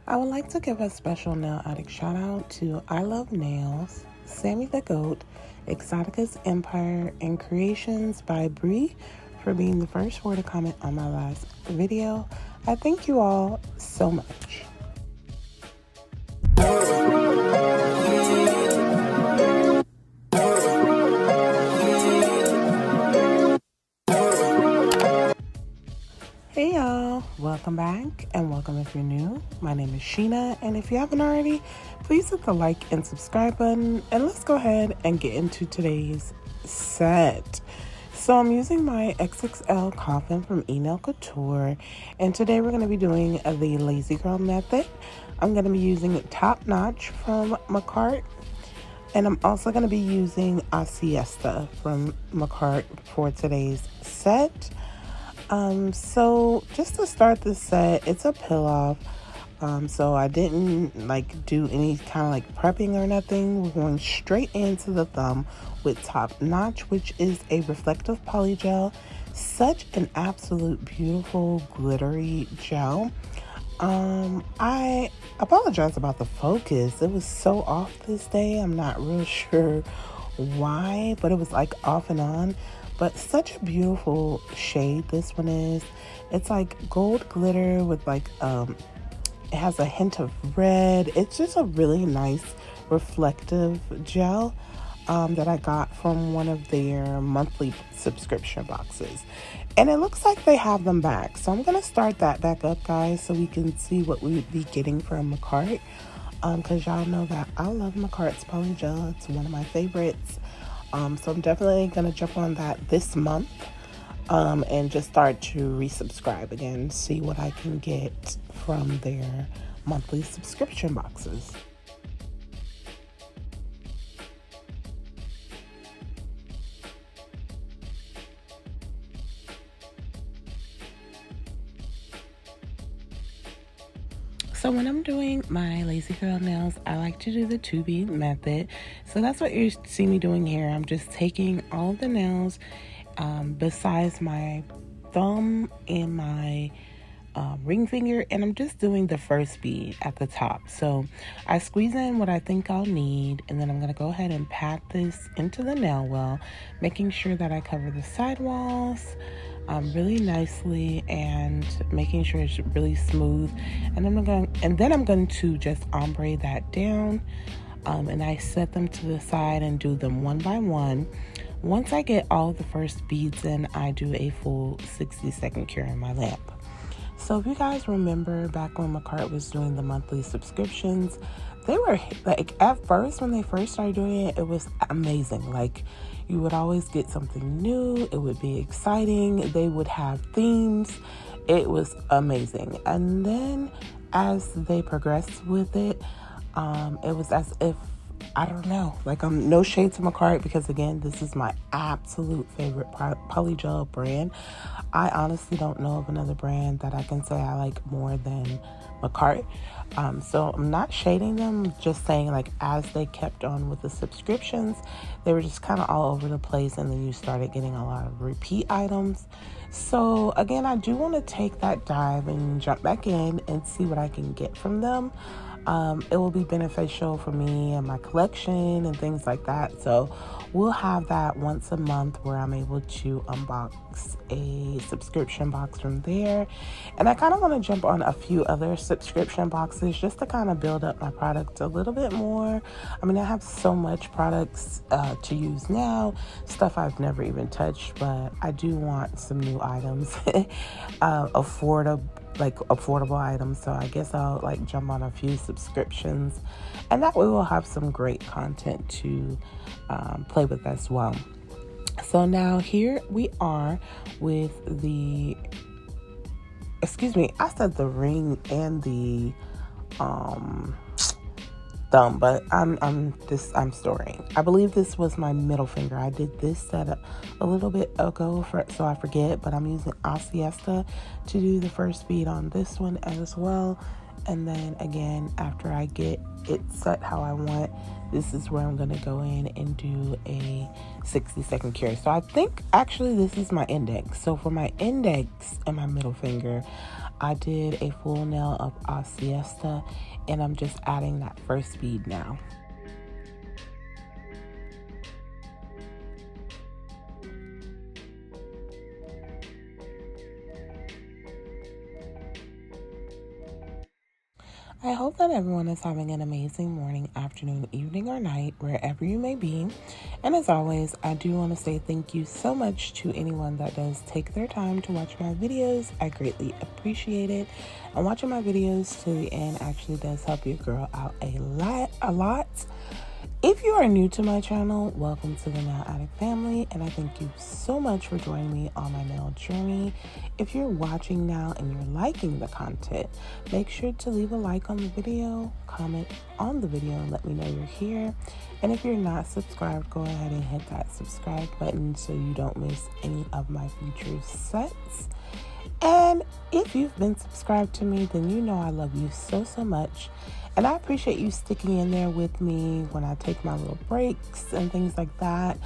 I would like to give a special nail addict shout out to I Love Nails, Sammy the Goat, Exotica's Empire, and Creations by Bree for being the first four to comment on my last video. I thank you all so much. Hey y'all, welcome back and welcome if you're new. My name is Sheena, and if you haven't already, please hit the like and subscribe button, and let's go ahead and get into today's set. So I'm using my XXL coffin from Nail Couture, and today we're going to be doing the Lazy Girl method. I'm going to be using Top Notch from Macart, and I'm also going to be using A Siesta from Macart for today's set. So just to start this set, it's a peel off. So I didn't do any kind of prepping or nothing. We're going straight into the thumb with Top Notch, which is a reflective polygel. Such an absolute beautiful glittery gel. I apologize about the focus. It was so off this day. I'm not real sure why, but it was off and on. But such a beautiful shade this one is. It's gold glitter with it has a hint of red. It's just a really nice reflective gel that I got from one of their monthly subscription boxes. And it looks like they have them back. So I'm going to start that back up, guys, so we can see what we would be getting from Macart. Because y'all know that I love Macart's polygel. It's one of my favorites. So I'm definitely going to jump on that this month and just start to resubscribe again, see what I can get from their monthly subscription boxes. So when I'm doing my Lazy Girl nails, I like to do the 2-bead method. So that's what you see me doing here. I'm just taking all of the nails besides my thumb and my ring finger, and I'm just doing the first bead at the top. So I squeeze in what I think I'll need, and then I'm going to go ahead and pat this into the nail well, making sure that I cover the side walls really nicely and making sure it's really smooth. And then I'm going to just ombre that down, and I set them to the side and do them one by one. Once I get all the first beads in, I do a full 60-second cure in my lamp. So if you guys remember back when Macart was doing the monthly subscriptions, they were at first, when they first started doing it, it was amazing. You would always get something new. It would be exciting. They would have themes. It was amazing. And then as they progressed with it, it was as if, I don't know, no shade to Macart, because again, this is my absolute favorite polygel brand. I honestly don't know of another brand that I can say I like more than Macart. So I'm not shading them, just saying as they kept on with the subscriptions, they were just kind of all over the place, and then you started getting a lot of repeat items. So again, I do want to take that dive and jump back in and see what I can get from them. It will be beneficial for me and my collection and things like that. So we'll have that once a month where I'm able to unbox a subscription box from there. And I kind of want to jump on a few other subscription boxes just to kind of build up my product a little bit more. I mean, I have so much products to use now, stuff I've never even touched, but I do want some new items, affordable items. So I guess I'll jump on a few subscriptions, and that way we'll have some great content to play with as well. So now here we are with the, I said the ring and the thumb, but I'm storing. I believe this was my middle finger. I did this setup a little bit ago so I forget, but I'm using A Siesta to do the first bead on this one as well. and then again, after I get it set how I want, this is where I'm going to go in and do a 60-second cure. So I think actually this is my index. So for my index and my middle finger, I did a full nail of A Siesta, and I'm just adding that first bead now. I hope that everyone is having an amazing morning, afternoon, evening, or night, wherever you may be. And as always, I do want to say thank you so much to anyone that does take their time to watch my videos. I greatly appreciate it. And watching my videos to the end actually does help your girl out a lot. If you are new to my channel, welcome to the Nail Addict family, and I thank you so much for joining me on my nail journey. If you're watching now and you're liking the content, make sure to leave a like on the video, comment on the video, and let me know you're here. And if you're not subscribed, go ahead and hit that subscribe button so you don't miss any of my future sets. And if you've been subscribed to me, then you know I love you so much. And I appreciate you sticking in there with me when I take my little breaks and things like that.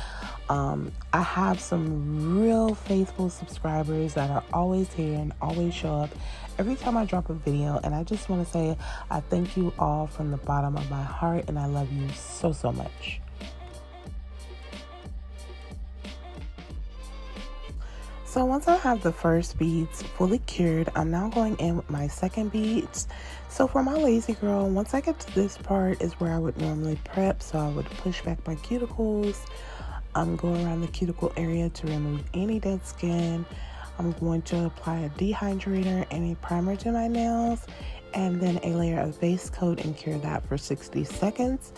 I have some real faithful subscribers that are always here and always show up every time I drop a video. And I just want to say I thank you all from the bottom of my heart, and I love you so much. So once I have the first beads fully cured, I'm now going in with my second beads. So for my lazy girl, once I get to this part is where I would normally prep. So I would push back my cuticles. I'm going around the cuticle area to remove any dead skin. I'm going to apply a dehydrator and a primer to my nails, and then a layer of base coat and cure that for 60 seconds.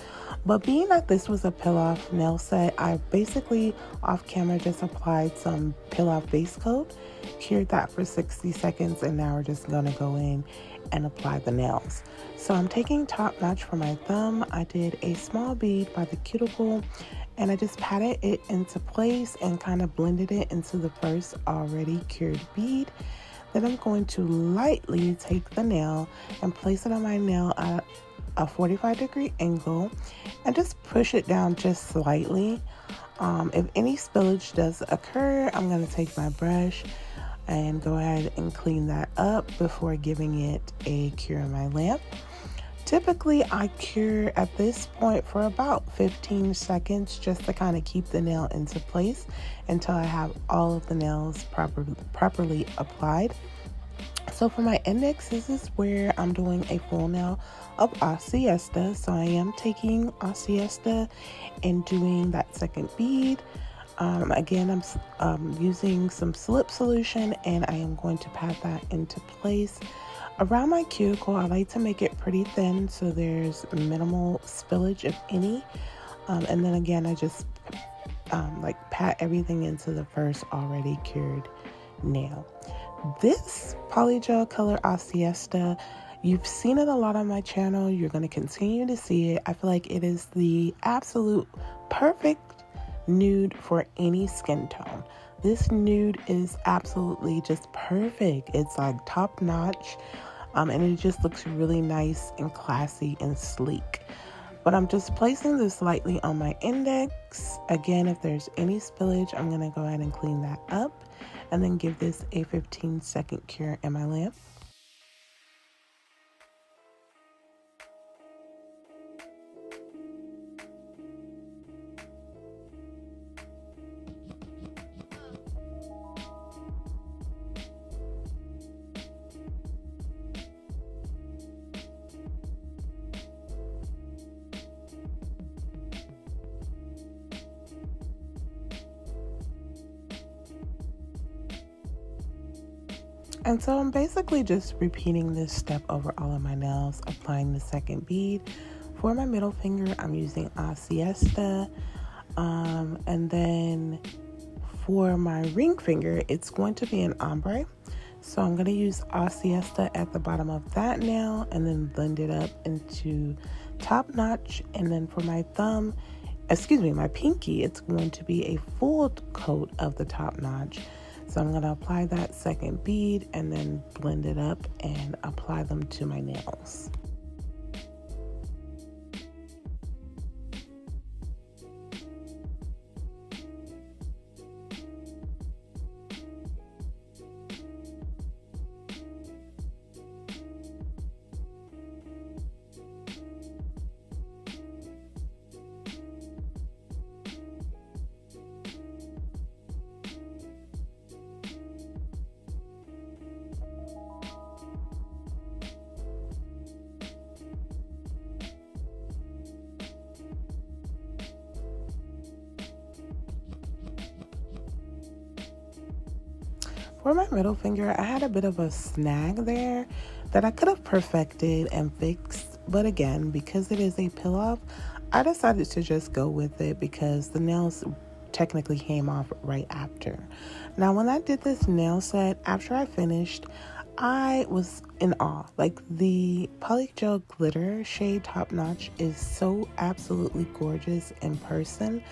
But being that this was a peel-off nail set, I basically off camera just applied some peel-off base coat, cured that for 60 seconds, and now we're just gonna go in and apply the nails. So I'm taking Top Notch for my thumb. I did a small bead by the cuticle, and I just patted it into place and kind of blended it into the first already cured bead. Then I'm going to lightly take the nail and place it on my nail at a 45-degree angle and just push it down just slightly. If any spillage does occur, I'm going to take my brush and go ahead and clean that up before giving it a cure in my lamp. Typically, I cure at this point for about 15 seconds just to kind of keep the nail into place until I have all of the nails properly applied. So for my index, this is where I'm doing a full nail of A Siesta. So I am taking A Siesta and doing that second bead. Again, I'm using some slip solution, and I am going to pat that into place. Around my cuticle, I like to make it pretty thin so there's minimal spillage, if any. And then again, I just like pat everything into the first already cured nail. This Polygel color A Siesta, you've seen it a lot on my channel. You're going to continue to see it. I feel like it is the absolute perfect nude for any skin tone. This nude is absolutely just perfect. It's like top notch, and it just looks really nice and classy and sleek. But I'm just placing this lightly on my index. Again, if there's any spillage, I'm going to go ahead and clean that up and then give this a 15-second cure in my lamp. And so I'm basically just repeating this step over all of my nails, applying the second bead. For my middle finger, I'm using A Siesta. And then for my ring finger, it's going to be an ombre. So I'm going to use A Siesta at the bottom of that nail and then blend it up into Top Notch. And then for my thumb, my pinky, it's going to be a full coat of the Top Notch. So I'm going to apply that second bead and then blend it up and apply them to my nails. For my middle finger, I had a bit of a snag there that I could have perfected and fixed. But again, because it is a peel off, I decided to just go with it because the nails technically came off right after. Now, when I did this nail set, after I finished, I was in awe. Like, the Polygel glitter shade Top Notch is so absolutely gorgeous in person.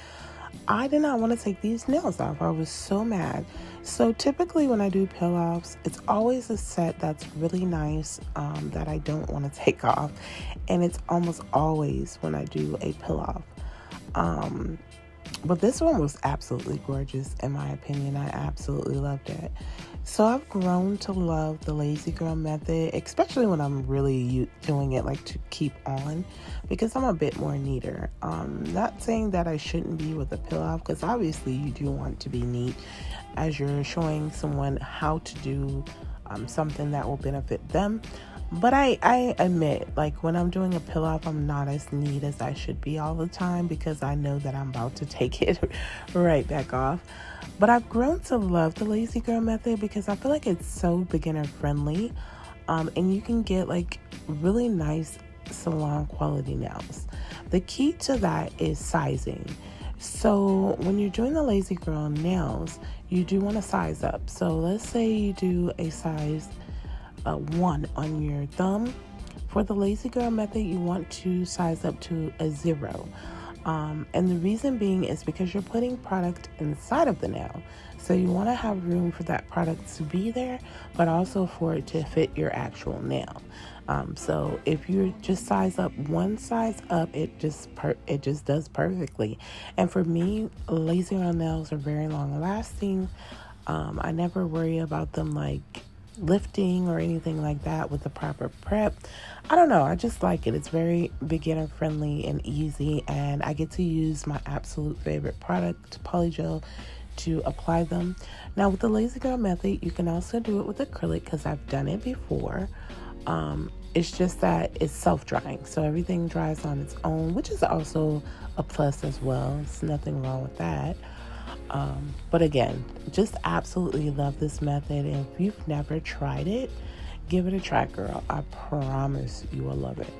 I did not want to take these nails off. I was so mad. So typically when I do peel offs, it's always a set that's really nice that I don't want to take off. And it's almost always when I do a peel off. But this one was absolutely gorgeous in my opinion. I absolutely loved it. So I've grown to love the lazy girl method, especially when I'm really doing it like to keep on, because I'm a bit more neater. Not saying that I shouldn't be with a peel off, because obviously you do want to be neat as you're showing someone how to do something that will benefit them. But I admit, like, when I'm doing a peel off, I'm not as neat as I should be all the time, because I know that I'm about to take it right back off. But I've grown to love the lazy girl method because I feel like it's so beginner friendly, and you can get like really nice salon quality nails. The key to that is sizing. So when you're doing the lazy girl nails, you do want to size up. So let's say you do a size 1 on your thumb. For the lazy girl method, you want to size up to a 0. And the reason being is because you're putting product inside of the nail. So you want to have room for that product to be there, but also for it to fit your actual nail. So if you just size up one size up, it just does perfectly. And for me, lazy girl nails are very long lasting. I never worry about them like lifting or anything like that with the proper prep. I don't know, I just like it. It's very beginner friendly and easy, and I get to use my absolute favorite product, Polygel, to apply them. Now with the lazy girl method, you can also do it with acrylic because I've done it before. It's just that it's self-drying, so everything dries on its own, which is also a plus as well. There's nothing wrong with that. But again, just absolutely love this method. And if you've never tried it, give it a try, girl. I promise you will love it.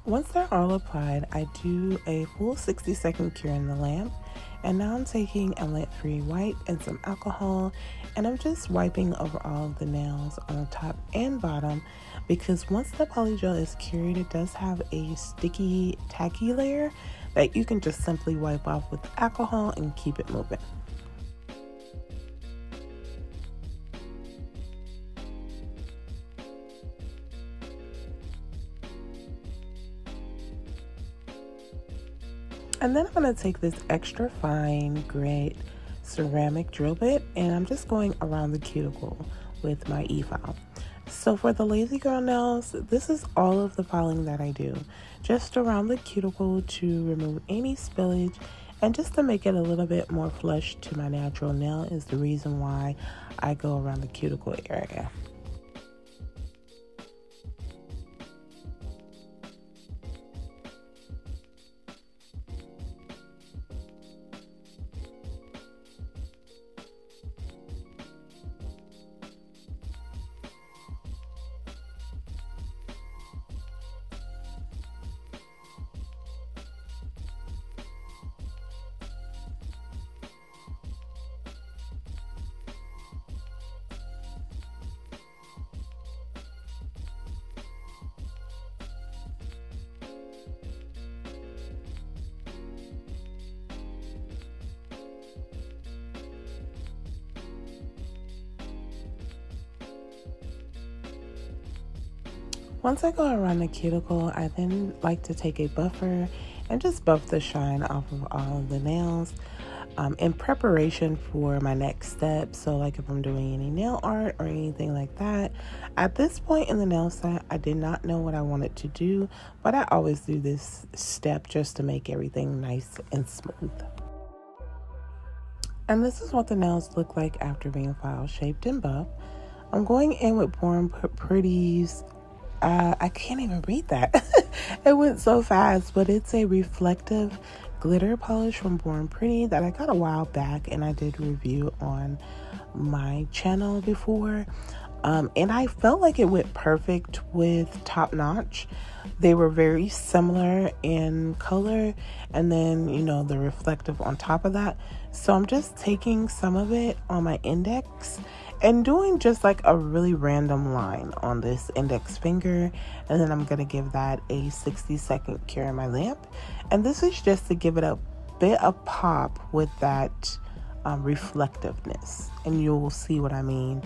Once they're all applied, I do a full 60-second cure in the lamp. And now I'm taking a lint-free wipe and some alcohol, and I'm just wiping over all of the nails on the top and bottom, because once the polygel is cured, it does have a sticky, tacky layer that you can just simply wipe off with alcohol and keep it moving. And then I'm going to take this extra fine grit ceramic drill bit, and I'm just going around the cuticle with my e-file. So for the lazy girl nails, this is all of the filing that I do. Just around the cuticle to remove any spillage, and just to make it a little bit more flush to my natural nail is the reason why I go around the cuticle area. Once I go around the cuticle, I then like to take a buffer and just buff the shine off of all of the nails in preparation for my next step. So like if I'm doing any nail art or anything like that. At this point in the nail set, I did not know what I wanted to do, but I always do this step just to make everything nice and smooth. And this is what the nails look like after being file shaped and buffed. I'm going in with Born Pretty's, I can't even read that. It went so fast, but it's a reflective glitter polish from Born Pretty that I got a while back, and I did review on my channel before. And I felt like it went perfect with Top Notch. They were very similar in color, and then, you know, the reflective on top of that. So I'm just taking some of it on my index and doing just like a really random line on this index finger, and then I'm gonna give that a 60-second cure in my lamp. And this is just to give it a bit of pop with that reflectiveness, and you'll see what I mean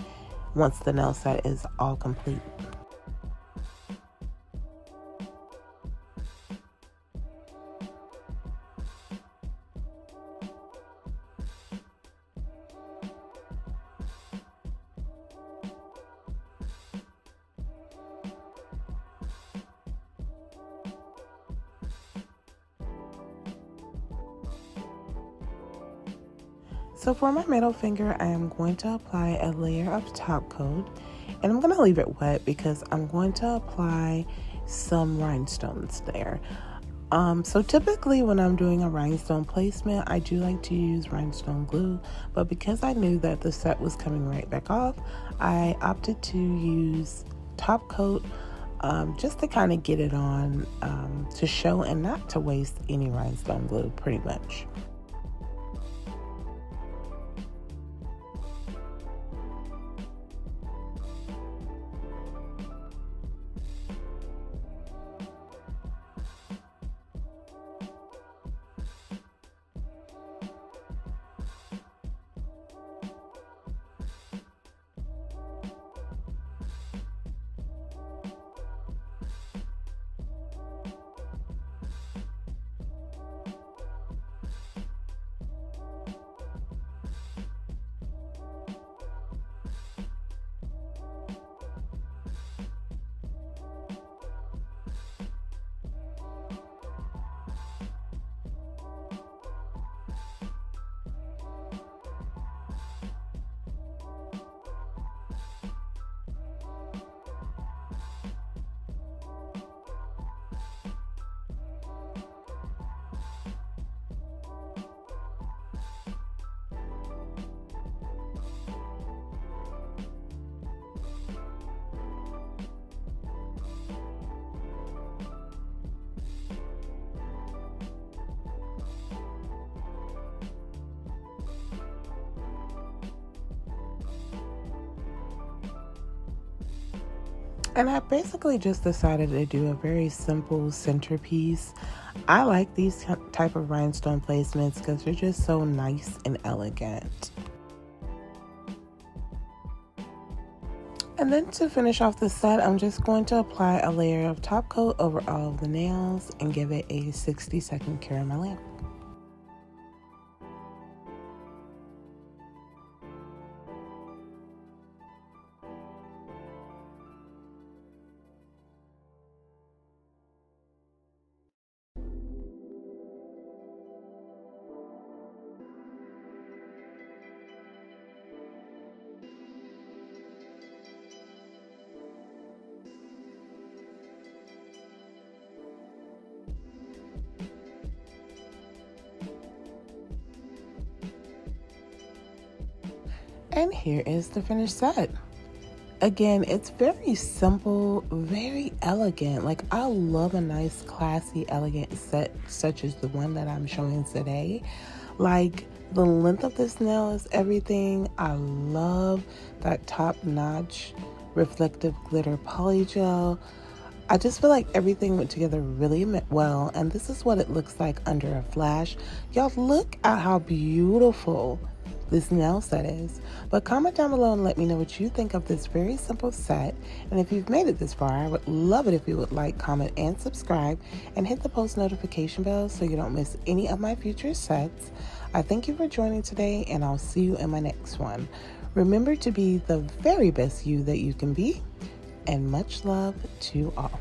once the nail set is all complete. So for my middle finger, I am going to apply a layer of top coat, and I'm going to leave it wet because I'm going to apply some rhinestones there. So typically when I'm doing a rhinestone placement, I do like to use rhinestone glue, but because I knew that the set was coming right back off, I opted to use top coat just to kind of get it on to show and not to waste any rhinestone glue pretty much. And I basically just decided to do a very simple centerpiece. I like these type of rhinestone placements because they're just so nice and elegant. And then to finish off the set, I'm just going to apply a layer of top coat over all of the nails and give it a 60-second cure in my lamp. And here is the finished set. Again, it's very simple, very elegant. Like, I love a nice, classy, elegant set such as the one that I'm showing today. Like, the length of this nail is everything. I love that top-notch reflective glitter polygel. I just feel like everything went together really well, and this is what it looks like under a flash. Y'all, look at how beautiful this nail set is. But comment down below and let me know what you think of this very simple set. And if you've made it this far, I would love it if you would like, comment, and subscribe, and hit the post notification bell so you don't miss any of my future sets. I thank you for joining today, and I'll see you in my next one. Remember to be the very best you that you can be, and much love to all.